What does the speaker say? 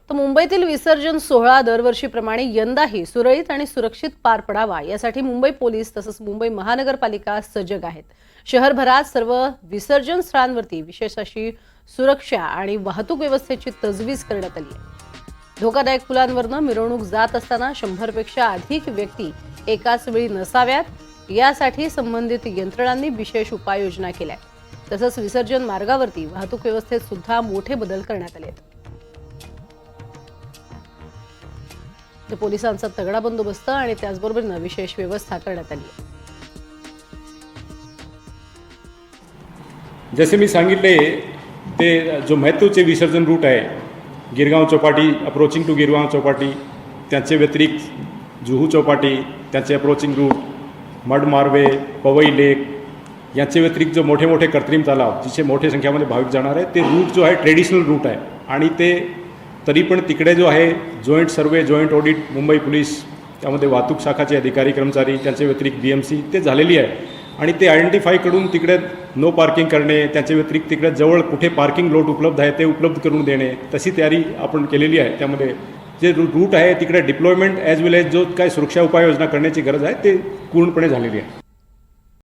तर मुंबईतील विसर्जन सोहळा दरवर्षीप्रमाणे यंदाही सुरळीत आणि सुरक्षित पार पडावा यासाठी मुंबई पोलीस तसंच मुंबई महानगरपालिका सजग आहेत। शहरभरात सर्व विसर्जन स्थळांवरती विशेष अशी सुरक्षा आणि वाहतूक व्यवस्थेची तजवीज करण्यात आली आहे। धोकादायक पुलांवरनं मिरवणूक जात असताना 100 पेक्षा अधिक व्यक्ती एकाच वेळी नसाव्यात यासाठी संबंधित यंत्रणांनी विशेष उपाययोजना केल्या आहेत। तसंच विसर्जन मार्गावरती वाहतूक व्यवस्थेत सुद्धा मोठे बदल करण्यात आले आहेत। पोलिसांचा तगडा बंदोबस्त आणि त्याचबरोबर विशेष व्यवस्था करण्यात आली आहे। जसे मी सांगितले ते जो महत्त्वाचे विसर्जन रूट आहे गिरगाव चौपाटी अप्रोचिंग टू गिरगाव चौपाटी, त्याचे व्यतिरिक्त जुहू चौपाटी त्याचे approaching route mud Marve Powai लेक याचे व्यतिरिक्त जो मोठे मोठे कृत्रिम तलाव जिथे मोठ्या संख्येमध्ये भाविक जाणार आहे ते रूट जो आहे ट्रेडिशनल रूट आहे आणि ते तरी पण तिकडे जो आहे joint survey joint audit Mumbai police त्यामध्ये वाहतूक शाखाचे अधिकारी कर्मचारी त्यांचे व्यतिरिक्त BMC ते झालेली आहे आणि ते आयडेंटिफाय करून तिकडे नो पार्किंग करणे त्याच्या व्यतिरिक्त तिकडे जवळ कुठे पार्किंग लॉट उपलब्ध आहे ते उपलब्ध करून देणे तशी तयारी आपण केलेली आहे। त्यामध्ये जे रूट आहे तिकडे डिप्लॉयमेंट ॲज वेल एज जो काय सुरक्षा उपाययोजना करण्याची गरज आहे ते पूर्णपणे झालेली आहे।